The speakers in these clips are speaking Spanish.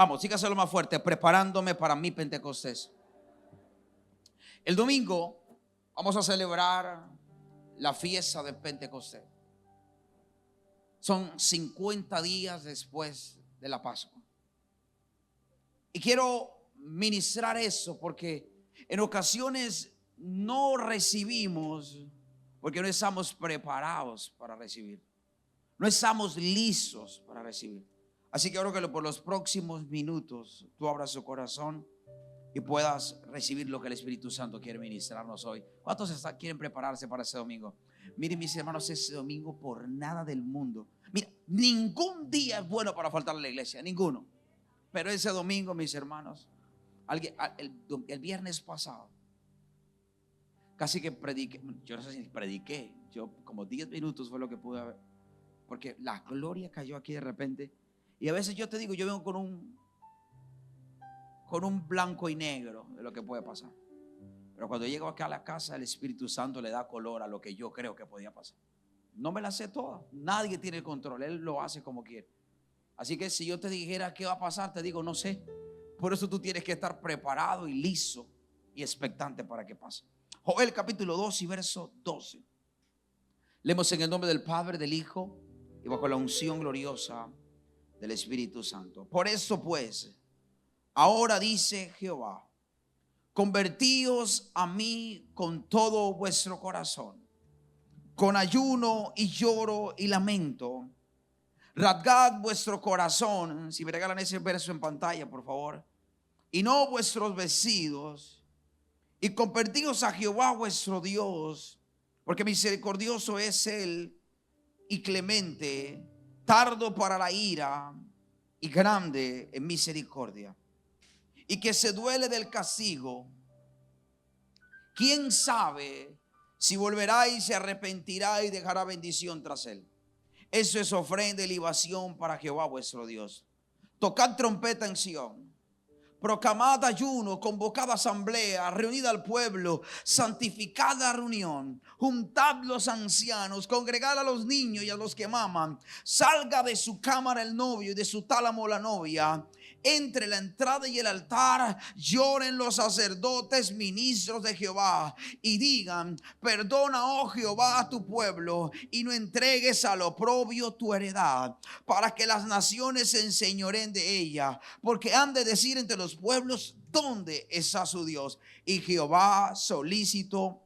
Vamos, sígaselo más fuerte. Preparándome para mi Pentecostés. El domingo vamos a celebrar la fiesta de Pentecostés. Son 50 días después de la Pascua. Y quiero ministrar eso porque en ocasiones no recibimos porque no estamos preparados para recibir. No estamos listos para recibir. Así que quiero que por los próximos minutos tú abras tu corazón y puedas recibir lo que el Espíritu Santo quiere ministrarnos hoy. ¿Cuántos quieren prepararse para ese domingo? Miren, mis hermanos, ese domingo por nada del mundo. Mira, ningún día es bueno para faltar a la iglesia, ninguno. Pero ese domingo, mis hermanos, el viernes pasado, casi que prediqué. Yo no sé si prediqué, yo como 10 minutos fue lo que pude haber. Porque la gloria cayó aquí de repente. Y a veces yo te digo, yo vengo con un blanco y negro de lo que puede pasar. Pero cuando llego acá a la casa, el Espíritu Santo le da color a lo que yo creo que podía pasar. No me la sé toda, nadie tiene el control, Él lo hace como quiere. Así que si yo te dijera qué va a pasar, te digo no sé. Por eso tú tienes que estar preparado y listo y expectante para que pase. Joel capítulo 2 y verso 12. Leemos en el nombre del Padre, del Hijo y bajo la unción gloriosa del Espíritu Santo. Por eso pues, ahora dice Jehová, convertíos a mí con todo vuestro corazón, con ayuno y lloro y lamento. Rasgad vuestro corazón. Si me regalan ese verso en pantalla, por favor. Y no vuestros vestidos. Y convertíos a Jehová vuestro Dios, porque misericordioso es Él y clemente, tardo para la ira y grande en misericordia, y que se duele del castigo. ¿Quién sabe si volverá y se arrepentirá y dejará bendición tras él? Eso es ofrenda y libación para Jehová vuestro Dios. Tocad trompeta en Sión, proclamad ayuno, convocad asamblea, reunid al pueblo, santificad la reunión, juntad los ancianos, congregad a los niños y a los que maman. Salga de su cámara el novio y de su tálamo la novia. Entre la entrada y el altar lloren los sacerdotes, ministros de Jehová, y digan: perdona, oh Jehová, a tu pueblo, y no entregues al oprobio tu heredad, para que las naciones se enseñoreen de ella, porque han de decir entre los pueblos: ¿dónde está su Dios? Y Jehová, solícito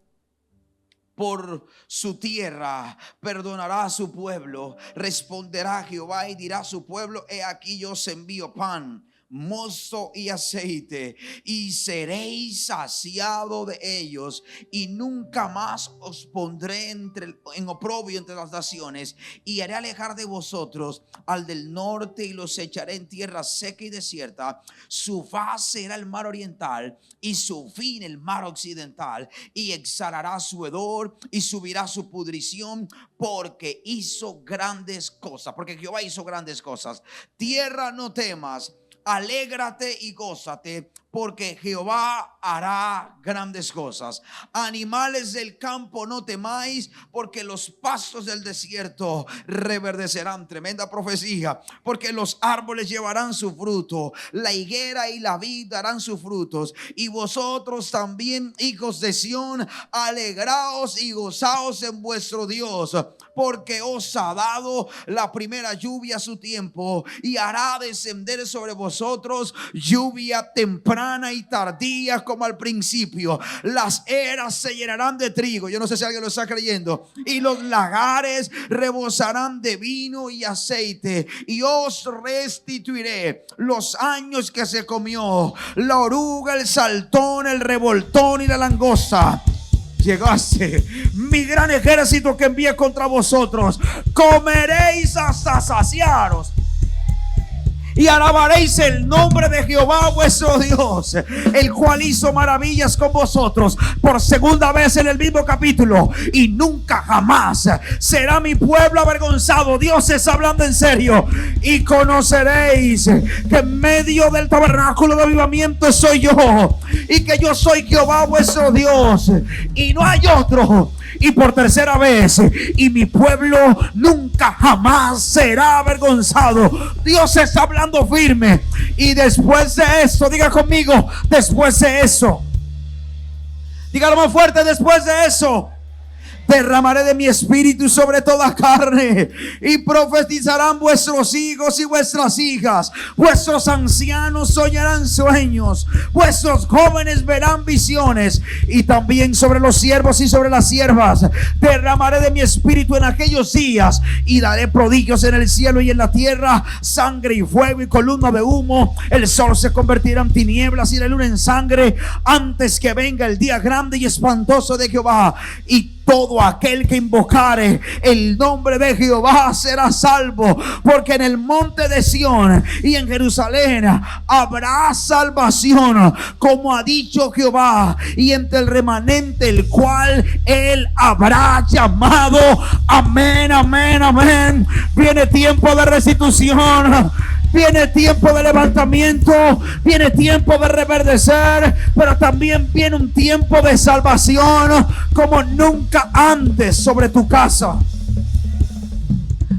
por su tierra, perdonará a su pueblo. Responderá Jehová y dirá a su pueblo: he aquí yo os envío pan, mosto y aceite, y seréis saciado de ellos, y nunca más os pondré en oprobio entre las naciones, y haré alejar de vosotros al del norte, y los echaré en tierra seca y desierta. Su faz será el mar oriental, y su fin el mar occidental, y exhalará su hedor, y subirá su pudrición, porque hizo grandes cosas. Porque Jehová hizo grandes cosas. Tierra, no temas, alégrate y gózate, porque Jehová hará grandes cosas. Animales del campo, no temáis, porque los pastos del desierto reverdecerán. Tremenda profecía. Porque los árboles llevarán su fruto, la higuera y la vid darán sus frutos. Y vosotros también, hijos de Sión, alegraos y gozaos en vuestro Dios, porque os ha dado la primera lluvia a su tiempo, y hará descender sobre vosotros lluvia temprana y tardía como al principio. Las eras se llenarán de trigo. Yo no sé si alguien lo está creyendo. Y los lagares rebosarán de vino y aceite. Y os restituiré los años que se comió la oruga, el saltón, el revoltón y la langosta. Llegaste mi gran ejército que envié contra vosotros. Comeréis hasta saciaros, y alabaréis el nombre de Jehová vuestro Dios, el cual hizo maravillas con vosotros. Por segunda vez en el mismo capítulo: y nunca jamás será mi pueblo avergonzado. Dios está hablando en serio. Y conoceréis que en medio del tabernáculo de avivamiento soy yo, y que yo soy Jehová vuestro Dios y no hay otro. Y por tercera vez, y mi pueblo nunca jamás será avergonzado. Dios está hablando firme. Y después de eso, diga conmigo, después de eso, dígalo más fuerte, después de eso, derramaré de mi espíritu sobre toda carne, y profetizarán vuestros hijos y vuestras hijas, vuestros ancianos soñarán sueños, vuestros jóvenes verán visiones, y también sobre los siervos y sobre las siervas derramaré de mi espíritu en aquellos días, y daré prodigios en el cielo y en la tierra, sangre y fuego y columna de humo. El sol se convertirá en tinieblas y la luna en sangre, antes que venga el día grande y espantoso de Jehová. Y todo aquel que invocare el nombre de Jehová será salvo, porque en el monte de Sión y en Jerusalén habrá salvación, como ha dicho Jehová, y entre el remanente el cual él habrá llamado. Amén, amén, amén. Viene tiempo de restitución. Viene tiempo de levantamiento, viene tiempo de reverdecer, pero también viene un tiempo de salvación como nunca antes sobre tu casa.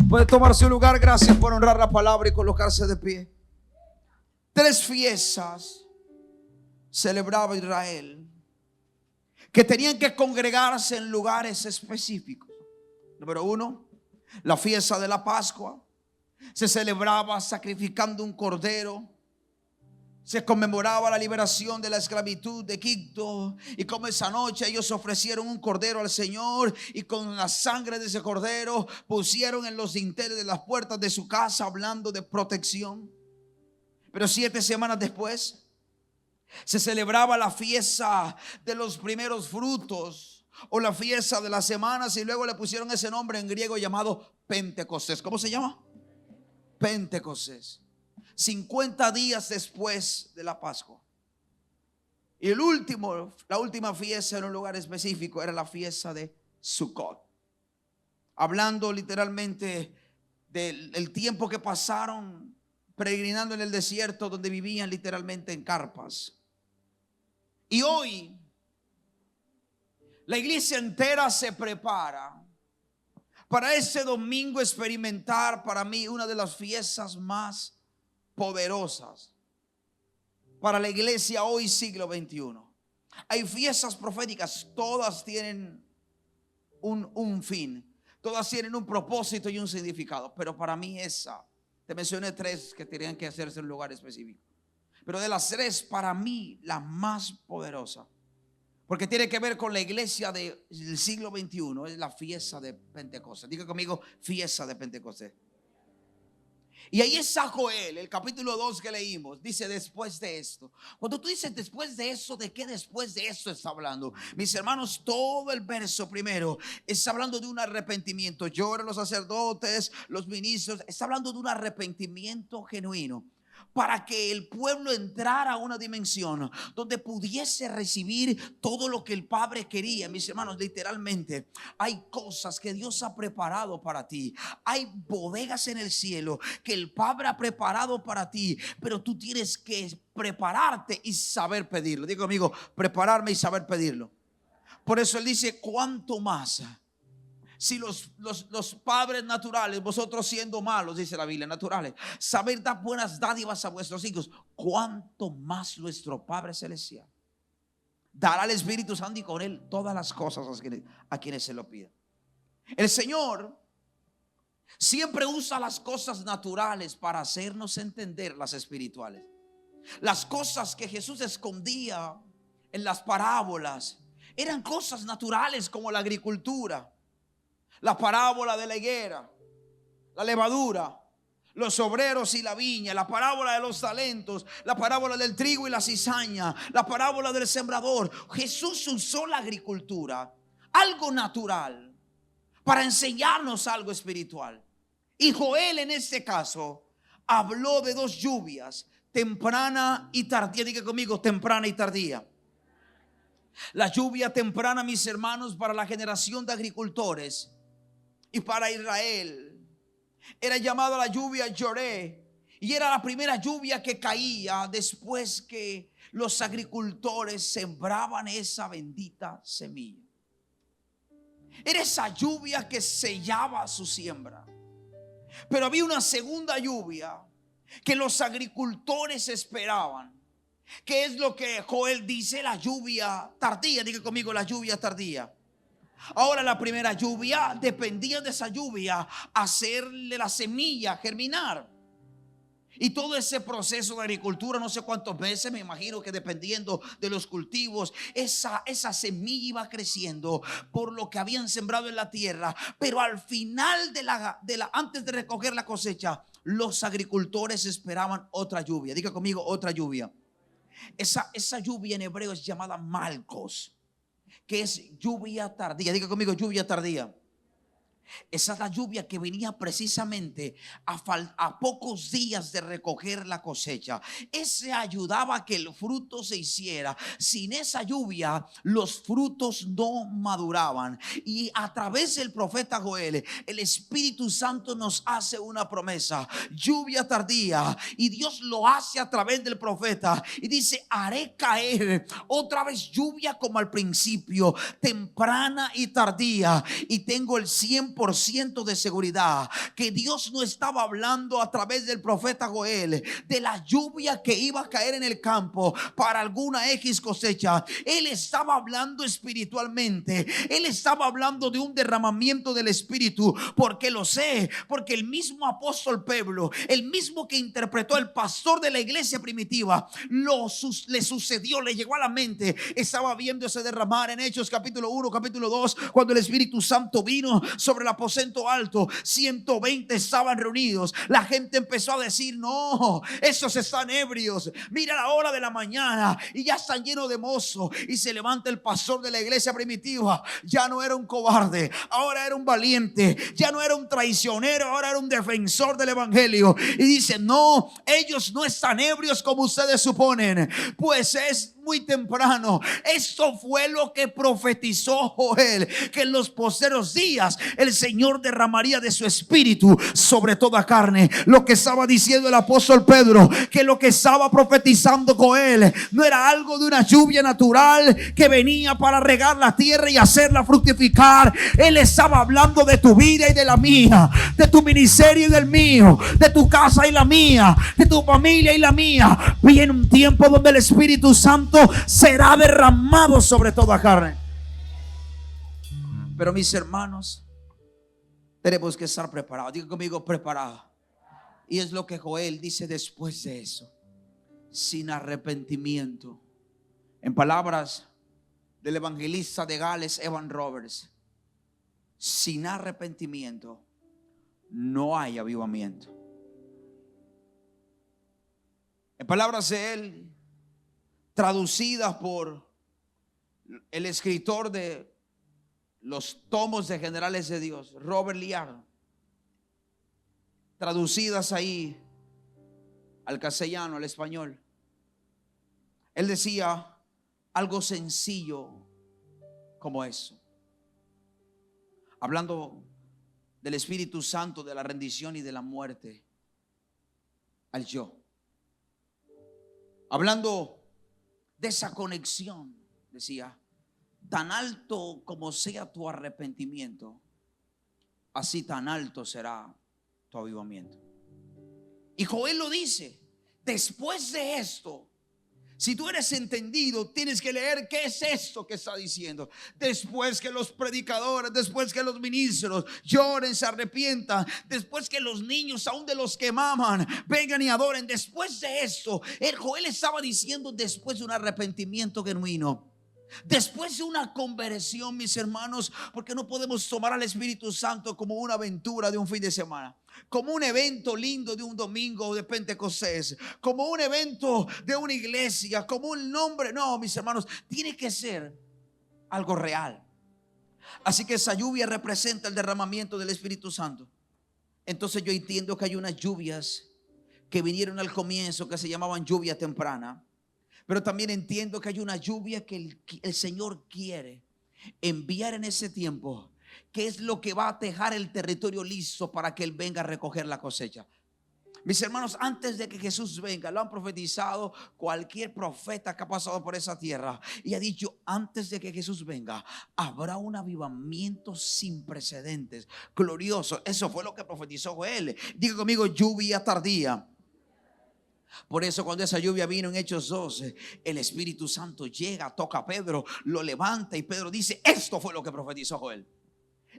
Puede tomar su lugar. Gracias por honrar la palabra y colocarse de pie. 3 fiestas celebraba Israel que tenían que congregarse en lugares específicos. Número 1, la fiesta de la Pascua. Se celebraba sacrificando un cordero. Se conmemoraba la liberación de la esclavitud de Egipto. Y como esa noche ellos ofrecieron un cordero al Señor, y con la sangre de ese cordero pusieron en los dinteles de las puertas de su casa, hablando de protección. Pero 7 semanas después se celebraba la fiesta de los primeros frutos, o la fiesta de las semanas, y luego le pusieron ese nombre en griego llamado Pentecostés. ¿Cómo se llama? Pentecostés. 50 días después de la Pascua. Y la última fiesta en un lugar específico era la fiesta de Sukkot, hablando literalmente del tiempo que pasaron peregrinando en el desierto, donde vivían literalmente en carpas. Y hoy la iglesia entera se prepara para ese domingo experimentar, para mí, una de las fiestas más poderosas para la iglesia hoy, siglo XXI. Hay fiestas proféticas, todas tienen un fin, todas tienen un propósito y un significado, pero para mí esa, te mencioné 3 que tenían que hacerse en un lugar específico, pero de las 3, para mí la más poderosa, porque tiene que ver con la iglesia del siglo XXI, es la fiesta de Pentecostés. Diga conmigo, fiesta de Pentecostés. Y ahí está Joel, el capítulo 2 que leímos. Dice, después de esto. Cuando tú dices después de eso, ¿de qué después de esto está hablando? Mis hermanos, todo el verso primero está hablando de un arrepentimiento. Lloran los sacerdotes, los ministros. Está hablando de un arrepentimiento genuino, para que el pueblo entrara a una dimensión donde pudiese recibir todo lo que el Padre quería. Mis hermanos, literalmente hay cosas que Dios ha preparado para ti. Hay bodegas en el cielo que el Padre ha preparado para ti, pero tú tienes que prepararte y saber pedirlo. Digo conmigo, prepararme y saber pedirlo. Por eso Él dice, ¿cuánto más? Si los padres naturales, vosotros siendo malos, dice la Biblia, naturales, saber dar buenas dádivas a vuestros hijos, cuánto más nuestro Padre Celestial dará al Espíritu Santo, y con Él todas las cosas a quienes se lo pidan. El Señor siempre usa las cosas naturales para hacernos entender las espirituales. Las cosas que Jesús escondía en las parábolas eran cosas naturales, como la agricultura, la parábola de la higuera, la levadura, los obreros y la viña, la parábola de los talentos, la parábola del trigo y la cizaña, la parábola del sembrador. Jesús usó la agricultura, algo natural, para enseñarnos algo espiritual. Y Joel, en este caso, habló de 2 lluvias, temprana y tardía. Diga conmigo, temprana y tardía. La lluvia temprana, mis hermanos, para la generación de agricultores y para Israel era llamada la lluvia Lloré, y era la primera lluvia que caía después que los agricultores sembraban esa bendita semilla. Era esa lluvia que sellaba su siembra. Pero había una segunda lluvia que los agricultores esperaban, que es lo que Joel dice, la lluvia tardía. Diga conmigo, la lluvia tardía. Ahora, la primera lluvia dependía de esa lluvia hacerle la semilla germinar. Y todo ese proceso de agricultura, no sé cuántos meses, me imagino que dependiendo de los cultivos, esa semilla iba creciendo por lo que habían sembrado en la tierra. Pero al final antes de recoger la cosecha, los agricultores esperaban otra lluvia. Diga conmigo, otra lluvia. Esa lluvia en hebreo es llamada malcos, que es lluvia tardía. Diga conmigo, lluvia tardía. Esa es la lluvia que venía precisamente a pocos días de recoger la cosecha. Ese ayudaba a que el fruto se hiciera. Sin esa lluvia los frutos no maduraban. Y a través del profeta Joel, el Espíritu Santo nos hace una promesa: lluvia tardía. Y Dios lo hace a través del profeta y dice: haré caer otra vez lluvia como al principio, temprana y tardía. Y tengo el 100% de seguridad que Dios no estaba hablando a través del profeta Joel de la lluvia que iba a caer en el campo para alguna X cosecha. Él estaba hablando espiritualmente. Él estaba hablando de un derramamiento del Espíritu, porque lo sé, porque el mismo apóstol Pablo, el mismo que interpretó el pastor de la iglesia primitiva, le sucedió, le llegó a la mente. Estaba viéndose derramar en Hechos capítulo 1, capítulo 2, cuando el Espíritu Santo vino sobre el aposento alto. 120 estaban reunidos. La gente empezó a decir: no, esos están ebrios. Mira la hora de la mañana y ya están llenos de mozo. Y se levanta el pastor de la iglesia primitiva. Ya no era un cobarde, ahora era un valiente. Ya no era un traicionero, ahora era un defensor del evangelio. Y dice: no, ellos no están ebrios como ustedes suponen, pues es muy temprano. Esto fue lo que profetizó Joel, que en los postreros días el Señor derramaría de su espíritu sobre toda carne. Lo que estaba diciendo el apóstol Pedro, que lo que estaba profetizando Joel no era algo de una lluvia natural que venía para regar la tierra y hacerla fructificar. Él estaba hablando de tu vida y de la mía, de tu ministerio y del mío, de tu casa y la mía, de tu familia y la mía. Viene un tiempo donde el Espíritu Santo será derramado sobre toda carne. Pero mis hermanos, tenemos que estar preparados. Diga conmigo, preparado. Y es lo que Joel dice después de eso: sin arrepentimiento. En palabras del evangelista de Gales, Evan Roberts, sin arrepentimiento no hay avivamiento. En palabras de él, traducidas por el escritor de los tomos de Generales de Dios, Robert Liard, traducidas ahí al castellano, al español. Él decía algo sencillo como eso, hablando del Espíritu Santo, de la rendición y de la muerte al yo, hablando de esa conexión. Decía: tan alto como sea tu arrepentimiento, así tan alto será tu avivamiento. Y Joel lo dice: después de esto, si tú eres entendido, tienes que leer qué es esto que está diciendo. Después que los predicadores, después que los ministros lloren, se arrepientan, después que los niños, aún de los que maman, vengan y adoren. Después de esto, Joel estaba diciendo después de un arrepentimiento genuino, después de una conversión, mis hermanos, porque no podemos tomar al Espíritu Santo como una aventura de un fin de semana, como un evento lindo de un domingo de Pentecostés, como un evento de una iglesia, como un nombre. No, mis hermanos, tiene que ser algo real. Así que esa lluvia representa el derramamiento del Espíritu Santo. Entonces yo entiendo que hay unas lluvias que vinieron al comienzo que se llamaban lluvia temprana. Pero también entiendo que hay una lluvia que el Señor quiere enviar en ese tiempo, que es lo que va a dejar el territorio listo para que Él venga a recoger la cosecha. Mis hermanos, antes de que Jesús venga, lo han profetizado cualquier profeta que ha pasado por esa tierra y ha dicho: antes de que Jesús venga, habrá un avivamiento sin precedentes, glorioso. Eso fue lo que profetizó Joel. Diga conmigo: lluvia tardía. Por eso cuando esa lluvia vino en Hechos 12, el Espíritu Santo llega, toca a Pedro, lo levanta y Pedro dice: esto fue lo que profetizó Joel.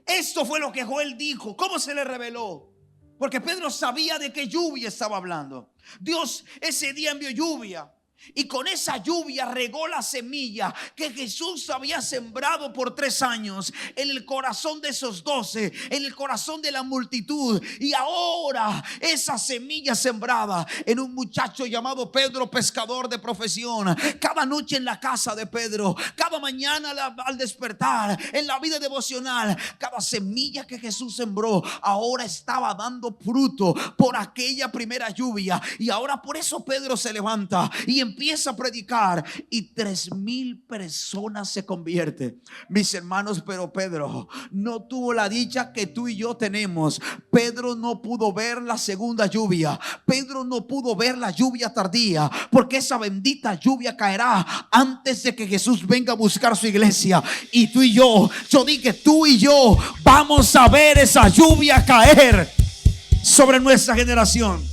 Esto fue lo que Joel dijo. ¿Cómo se le reveló? Porque Pedro sabía de qué lluvia estaba hablando. Dios ese día envió lluvia. Y con esa lluvia regó la semilla que Jesús había sembrado por 3 años en el corazón de esos 12, en el corazón de la multitud. Y ahora esa semilla sembrada en un muchacho llamado Pedro, pescador de profesión, cada noche en la casa de Pedro, cada mañana al despertar, en la vida devocional, cada semilla que Jesús sembró ahora estaba dando fruto por aquella primera lluvia. Y ahora por eso Pedro se levanta y empieza a predicar y 3,000 personas se convierten. Mis hermanos, pero Pedro no tuvo la dicha que tú y yo tenemos. Pedro no pudo ver la segunda lluvia. Pedro no pudo ver la lluvia tardía, porque esa bendita lluvia caerá antes de que Jesús venga a buscar su iglesia. Y tú y yo dije, tú y yo vamos a ver esa lluvia caer sobre nuestra generación.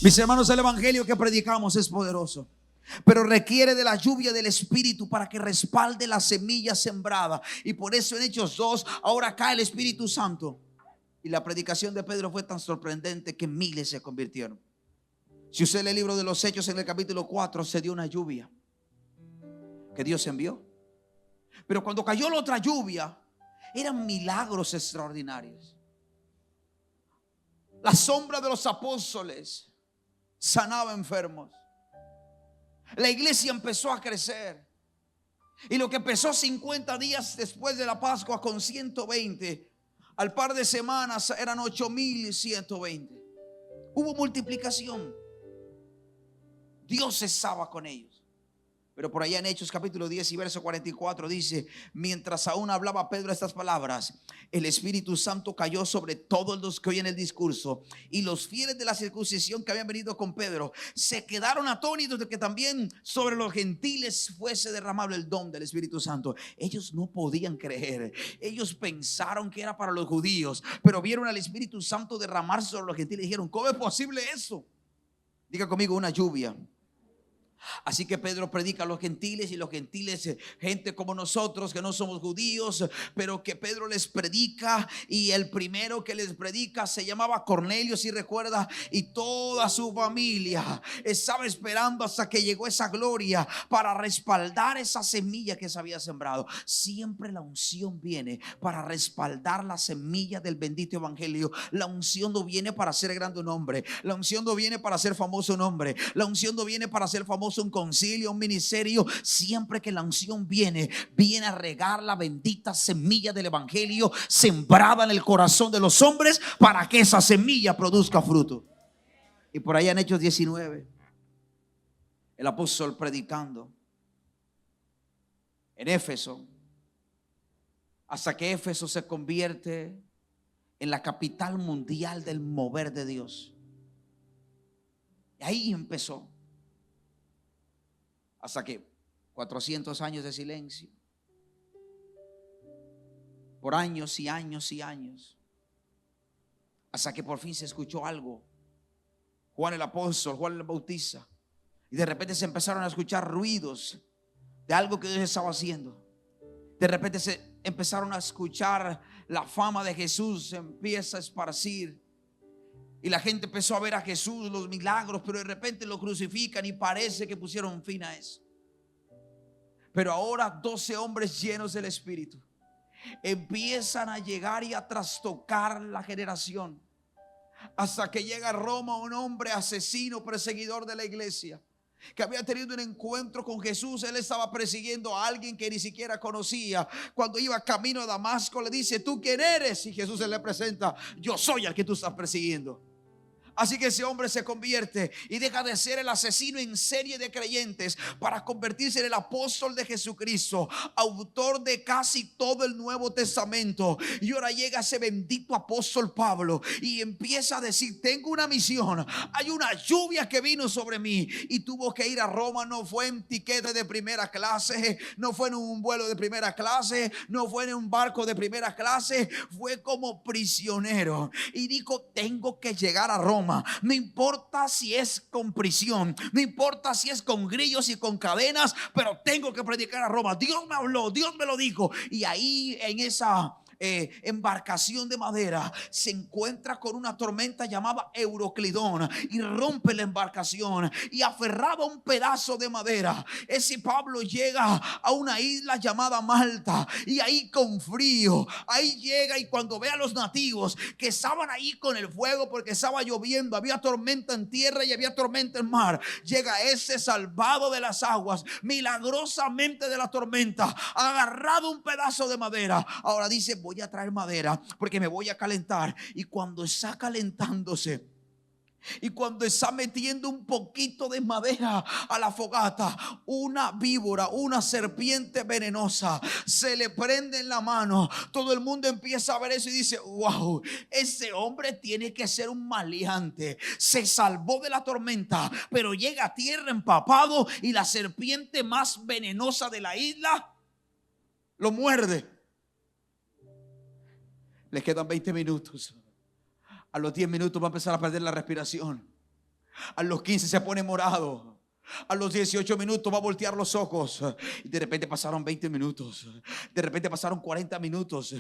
Mis hermanos, el evangelio que predicamos es poderoso, pero requiere de la lluvia del Espíritu para que respalde la semilla sembrada. Y por eso en Hechos 2 ahora cae el Espíritu Santo. Y la predicación de Pedro fue tan sorprendente que miles se convirtieron. Si usted lee el libro de los Hechos, en el capítulo 4 se dio una lluvia que Dios envió. Pero cuando cayó la otra lluvia, eran milagros extraordinarios. La sombra de los apóstoles sanaba enfermos. La iglesia empezó a crecer. Y lo que empezó 50 días después de la Pascua con 120, al par de semanas eran 8,120. Hubo multiplicación. Dios estaba con ellos. Pero por allá en Hechos capítulo 10 y verso 44 dice: mientras aún hablaba Pedro estas palabras, el Espíritu Santo cayó sobre todos los que oyen el discurso. Y los fieles de la circuncisión que habían venido con Pedro se quedaron atónitos de que también sobre los gentiles fuese derramado el don del Espíritu Santo. Ellos no podían creer. Ellos pensaron que era para los judíos, pero vieron al Espíritu Santo derramarse sobre los gentiles y dijeron: ¿cómo es posible eso? Diga conmigo: una lluvia. Así que Pedro predica a los gentiles, y los gentiles, gente como nosotros que no somos judíos, pero que Pedro les predica. Y el primero que les predica se llamaba Cornelio, si recuerda, y toda su familia estaba esperando hasta que llegó esa gloria para respaldar esa semilla que se había sembrado. Siempre la unción viene para respaldar la semilla del bendito evangelio. La unción no viene para hacer grande un hombre. La unción no viene para hacer famoso un hombre. La unción no viene para hacer famoso un concilio, un ministerio. Siempre que la unción viene a regar la bendita semilla del evangelio sembrada en el corazón de los hombres, para que esa semilla produzca fruto. Y por allá en Hechos 19, el apóstol predicando en Éfeso, hasta que Éfeso se convierte en la capital mundial del mover de Dios. Y ahí empezó. Hasta que 400 años de silencio, por años y años y años, hasta que por fin se escuchó algo. Juan el apóstol, Juan el bautista, y de repente se empezaron a escuchar ruidos de algo que Dios estaba haciendo. De repente se empezaron a escuchar la fama de Jesús, se empieza a esparcir. Y la gente empezó a ver a Jesús, los milagros, pero de repente lo crucifican y parece que pusieron fin a eso. Pero ahora 12 hombres llenos del Espíritu empiezan a llegar y a trastocar la generación, hasta que llega a Roma un hombre asesino, perseguidor de la iglesia, que había tenido un encuentro con Jesús. Él estaba persiguiendo a alguien que ni siquiera conocía. Cuando iba camino a Damasco le dice: ¿tú quién eres? Y Jesús se le presenta: yo soy al que tú estás persiguiendo. Así que ese hombre se convierte y deja de ser el asesino en serie de creyentes para convertirse en el apóstol de Jesucristo, autor de casi todo el Nuevo Testamento. Y ahora llega ese bendito apóstol Pablo y empieza a decir: tengo una misión, hay una lluvia que vino sobre mí, y tuvo que ir a Roma. No fue en tiquete de primera clase, no fue en un vuelo de primera clase, no fue en un barco de primera clase, fue como prisionero. Y dijo: tengo que llegar a Roma. No importa si es con prisión, no importa si es con grillos y con cadenas, pero tengo que predicar a Roma. Dios me habló, Dios me lo dijo. Y ahí en esa embarcación de madera se encuentra con una tormenta llamada Euroclidón y rompe la embarcación, y aferrado a un pedazo de madera, ese Pablo llega a una isla llamada Malta, y ahí con frío, ahí llega, y cuando ve a los nativos que estaban ahí con el fuego porque estaba lloviendo, había tormenta en tierra y había tormenta en mar, llega ese salvado de las aguas milagrosamente de la tormenta, agarrado un pedazo de madera. Ahora dice: voy a traer madera porque me voy a calentar. Y cuando está calentándose, y cuando está metiendo un poquito de madera a la fogata, una víbora, una serpiente venenosa se le prende en la mano. Todo el mundo empieza a ver eso y dice: wow, ese hombre tiene que ser un maleante. Se salvó de la tormenta, pero llega a tierra empapado, y la serpiente más venenosa de la isla lo muerde. Les quedan 20 minutos. A los 10 minutos va a empezar a perder la respiración. A los 15 se pone morado. A los 18 minutos va a voltear los ojos. Y de repente pasaron 20 minutos. De repente pasaron 40 minutos.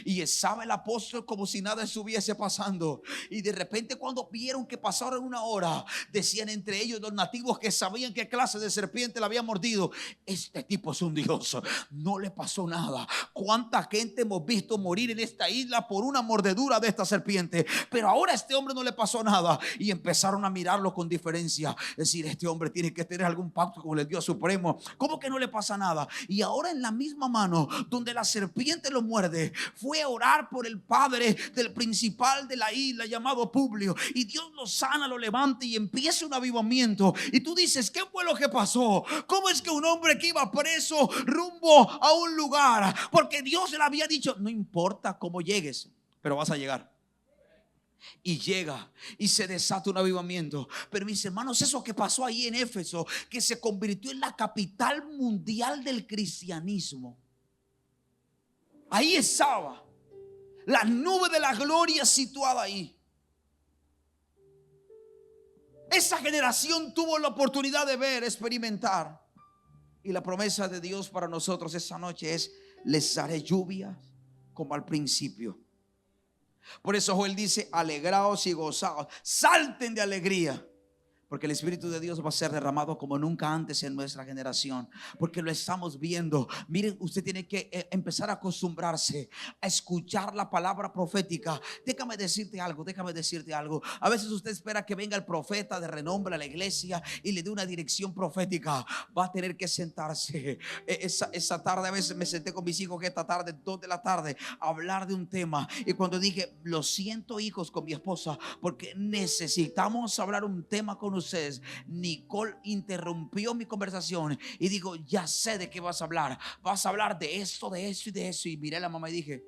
Y estaba el apóstol como si nada estuviese pasando. Y de repente, cuando vieron que pasaron una hora, decían entre ellos los nativos que sabían qué clase de serpiente le había mordido: este tipo es un dios, no le pasó nada. ¿Cuánta gente hemos visto morir en esta isla por una mordedura de esta serpiente? Pero ahora a este hombre no le pasó nada. Y empezaron a mirarlo con diferencia, es decir: este hombre tiene que tener algún pacto con el Dios supremo. ¿Cómo que no le pasa nada? Y ahora en la misma mano donde la serpiente lo muerde, fue a orar por el padre del principal de la isla llamado Publio, y Dios lo sana, lo levanta y empieza un avivamiento. Y tú dices: ¿qué fue lo que pasó? ¿Cómo es que un hombre que iba preso rumbo a un lugar, porque Dios le había dicho: no importa cómo llegues, pero vas a llegar? Y llega y se desata un avivamiento. Pero mis hermanos, eso que pasó ahí en Éfeso, que se convirtió en la capital mundial del cristianismo, ahí estaba la nube de la gloria situada ahí. Esa generación tuvo la oportunidad de ver, experimentar. Y la promesa de Dios para nosotros esta noche es: les daré lluvias como al principio. Por eso Joel dice: alegraos y gozaos, salten de alegría, porque el Espíritu de Dios va a ser derramado como nunca antes en nuestra generación, porque lo estamos viendo. Miren, usted tiene que empezar a acostumbrarse a escuchar la palabra profética. Déjame decirte algo. A veces usted espera que venga el profeta de renombre a la iglesia y le dé una dirección profética. Va a tener que sentarse. Esa tarde a veces me senté con mis hijos, que esta tarde, 2 de la tarde, a hablar de un tema. Y cuando dije: lo siento, hijos, con mi esposa, porque necesitamos hablar un tema con ustedes, Nicole interrumpió mi conversación y digo: ya sé de qué vas a hablar. Vas a hablar de esto, de eso y de eso. Y miré a la mamá y dije: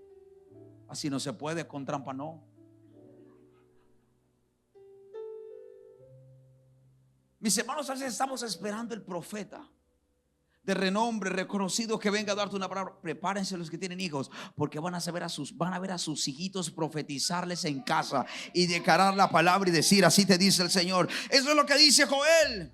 así no se puede, con trampa no. Mis hermanos, a veces estamos esperando el profeta de renombre, reconocido, que venga a darte una palabra. Prepárense los que tienen hijos, porque van a ver a sus hijitos profetizarles en casa y declarar la palabra y decir: así te dice el Señor. Eso es lo que dice Joel.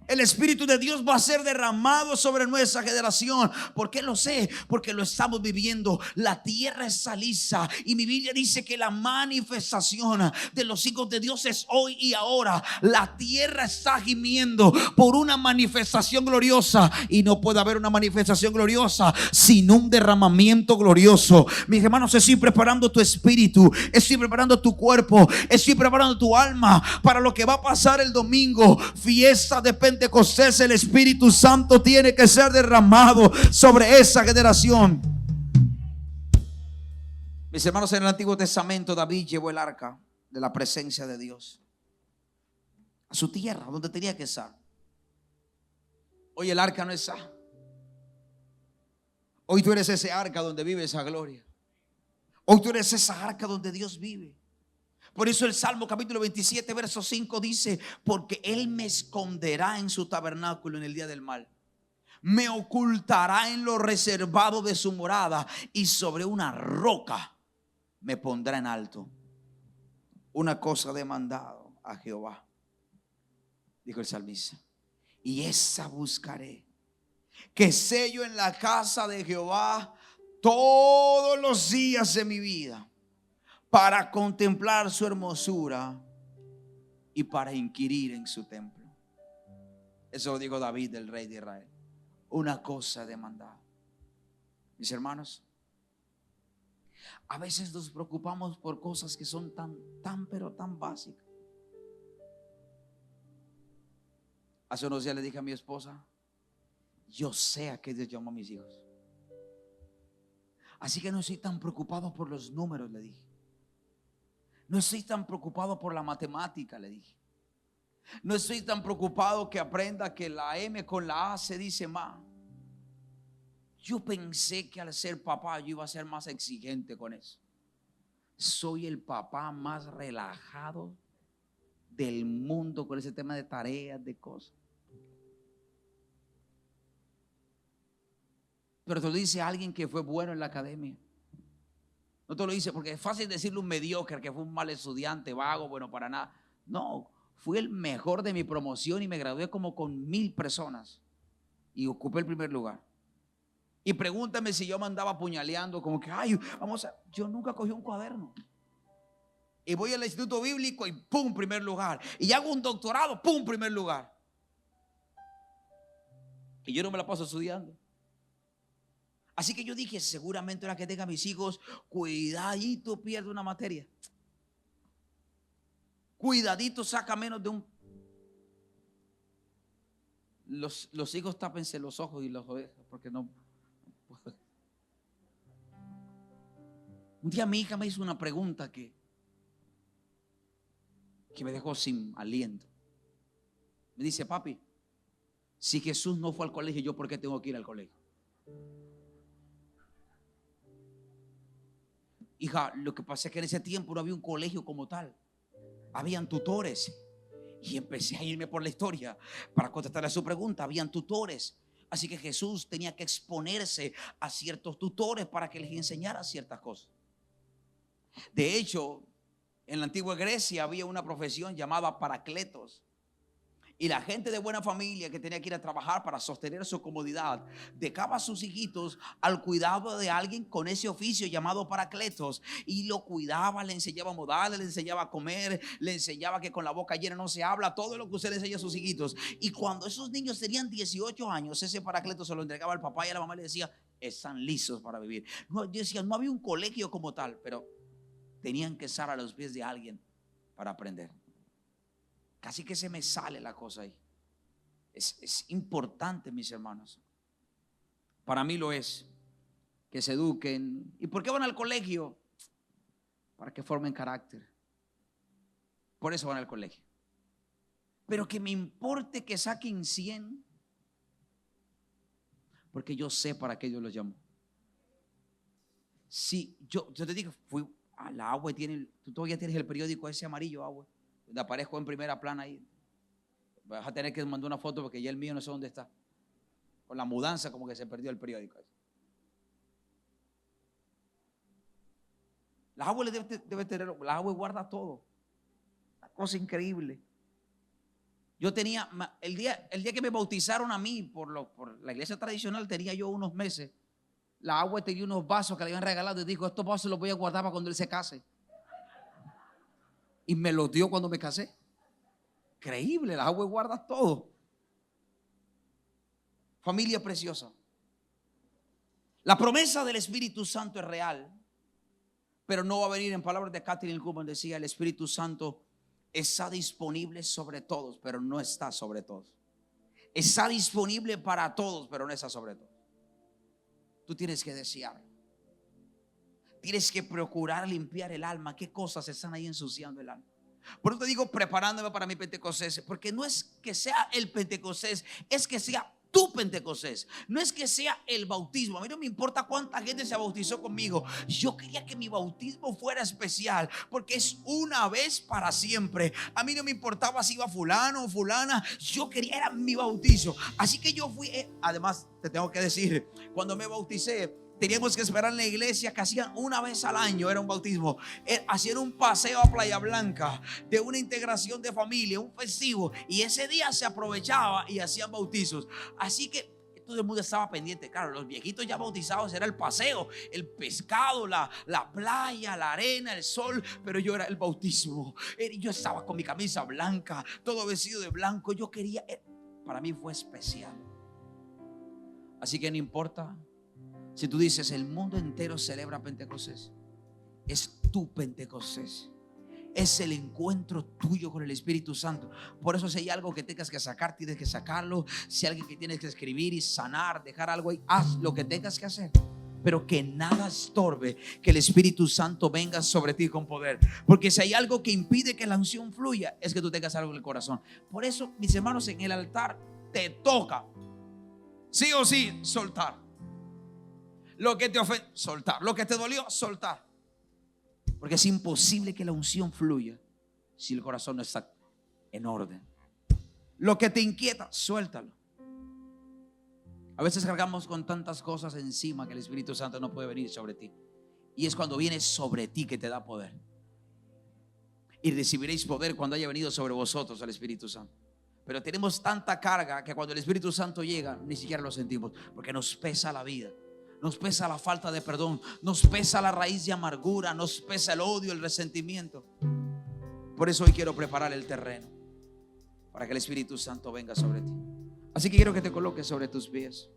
El Espíritu de Dios va a ser derramado sobre nuestra generación. ¿Por qué lo sé? Porque lo estamos viviendo. La tierra es caliza, y mi Biblia dice que la manifestación de los hijos de Dios es hoy y ahora. La tierra está gimiendo por una manifestación gloriosa, y no puede haber una manifestación gloriosa sin un derramamiento glorioso. Mis hermanos, estoy preparando tu espíritu, estoy preparando tu cuerpo, estoy preparando tu alma para lo que va a pasar el domingo, fiesta de Pentecostés. El Espíritu Santo tiene que ser derramado sobre esa generación. Mis hermanos, en el Antiguo Testamento David llevó el arca de la presencia de Dios. a su tierra, donde tenía que estar. Hoy el arca no está. Hoy tú eres ese arca donde vive esa gloria. Hoy tú eres esa arca donde Dios vive. Por eso el Salmo capítulo 27 verso 5 dice: porque Él me esconderá en su tabernáculo en el día del mal, me ocultará en lo reservado de su morada, y sobre una roca me pondrá en alto. Una cosa he demandado a Jehová, dijo el salmista, y esa buscaré, que sé yo en la casa de Jehová todos los días de mi vida, para contemplar su hermosura y para inquirir en su templo. Eso lo dijo David, el rey de Israel. Una cosa he demandado. Mis hermanos, a veces nos preocupamos por cosas que son pero tan básicas. Hace unos días le dije a mi esposa: yo sé a qué Dios llamó a mis hijos, así que no estoy tan preocupado por los números, le dije. No estoy tan preocupado por la matemática, le dije. No estoy tan preocupado que aprenda que la M con la A se dice ma. Yo pensé que al ser papá yo iba a ser más exigente con eso. Soy el papá más relajado del mundo con ese tema de tareas, de cosas. Pero te lo dice alguien que fue bueno en la academia. No te lo dice porque es fácil decirle un mediocre, que fue un mal estudiante, vago, bueno para nada. No, fui el mejor de mi promoción y me gradué como con 1000 personas y ocupé el primer lugar. Y pregúntame si yo me andaba apuñaleando como que, ay, yo nunca cogí un cuaderno. Y voy al instituto bíblico y pum, primer lugar. Y hago un doctorado, pum, primer lugar. Y yo no me la paso estudiando. Así que yo dije, seguramente ahora que tenga mis hijos, cuidadito pierde una materia. Cuidadito saca menos de un. Los hijos tápense los ojos y las orejas porque no. Un día mi hija me hizo una pregunta que me dejó sin aliento. Me dice: papi, si Jesús no fue al colegio, ¿yo por qué tengo que ir al colegio? Hija, lo que pasa es que en ese tiempo no había un colegio como tal. Habían tutores. Y empecé a irme por la historia para contestar a su pregunta. Habían tutores. Así que Jesús tenía que exponerse a ciertos tutores para que les enseñara ciertas cosas. De hecho, en la antigua Grecia había una profesión llamada paracletos. Y la gente de buena familia que tenía que ir a trabajar para sostener su comodidad dejaba a sus hijitos al cuidado de alguien con ese oficio llamado paracletos. Y lo cuidaba, le enseñaba modales, le enseñaba a comer, le enseñaba que con la boca llena no se habla, todo lo que usted le enseña a sus hijitos. Y cuando esos niños tenían 18 años, ese paracleto se lo entregaba al papá y a la mamá, le decía: están listos para vivir. No, yo decía, no había un colegio como tal, pero tenían que estar a los pies de alguien para aprender. Casi que se me sale la cosa ahí. Es importante, mis hermanos. Para mí lo es. Que se eduquen. ¿Y por qué van al colegio? Para que formen carácter. Por eso van al colegio. Pero que me importe que saquen 100, porque yo sé para qué Dios los llamó. Si yo te digo, fui a la agua y tú todavía tienes el periódico ese amarillo, agua. Donde aparezco en primera plana ahí. Vas a tener que mandar una foto porque ya el mío no sé dónde está. Con la mudanza como que se perdió el periódico. La agua debe tener, la agua guarda todo. Una cosa increíble. Yo tenía, el día que me bautizaron a mí por la iglesia tradicional, tenía yo unos meses. La agua tenía unos vasos que le habían regalado y dijo: estos vasos los voy a guardar para cuando él se case. Y me los dio cuando me casé. Increíble, la agua guarda todo. Familia preciosa, la promesa del Espíritu Santo es real, pero no va a venir. En palabras de Catherine Kuhlman decía: el Espíritu Santo está disponible sobre todos, pero no está sobre todos. Está disponible para todos, pero no está sobre todos. Tú tienes que desearlo. Tienes que procurar limpiar el alma. ¿Qué cosas están ahí ensuciando el alma? Por eso te digo, preparándome para mi Pentecostés, porque no es que sea el Pentecostés, es que sea tu Pentecostés. No es que sea el bautismo. A mí no me importa cuánta gente se bautizó conmigo. Yo quería que mi bautismo fuera especial, porque es una vez para siempre. A mí no me importaba si iba fulano o fulana. Yo quería, era mi bautizo. Así que yo fui, además te tengo que decir, cuando me bauticé, teníamos que esperar en la iglesia, que hacían una vez al año, era un bautismo. Hacían un paseo a Playa Blanca de una integración de familia, un festivo, y ese día se aprovechaba y hacían bautizos. Así que todo el mundo estaba pendiente. Claro, los viejitos ya bautizados era el paseo, el pescado, la playa, la arena, el sol, pero yo era el bautismo. Yo estaba con mi camisa blanca, todo vestido de blanco. Yo quería, para mí fue especial. Así que no importa si tú dices el mundo entero celebra Pentecostés, es tu Pentecostés, es el encuentro tuyo con el Espíritu Santo. Por eso si hay algo que tengas que sacar, tienes que sacarlo. Si hay alguien que tienes que escribir y sanar, dejar algo ahí, haz lo que tengas que hacer, pero que nada estorbe que el Espíritu Santo venga sobre ti con poder. Porque si hay algo que impide que la unción fluya, es que tú tengas algo en el corazón. Por eso, mis hermanos, en el altar te toca sí o sí soltar. Lo que te ofende, soltar. Lo que te dolió, soltar. Porque es imposible que la unción fluya si el corazón no está en orden. Lo que te inquieta, suéltalo. A veces cargamos con tantas cosas encima que el Espíritu Santo no puede venir sobre ti. Y es cuando viene sobre ti que te da poder. Y recibiréis poder cuando haya venido sobre vosotros el Espíritu Santo. Pero tenemos tanta carga que cuando el Espíritu Santo llega, ni siquiera lo sentimos, porque nos pesa la vida. Nos pesa la falta de perdón, nos pesa la raíz de amargura, nos pesa el odio, el resentimiento. Por eso hoy quiero preparar el terreno para que el Espíritu Santo venga sobre ti. Así que quiero que te coloques sobre tus pies.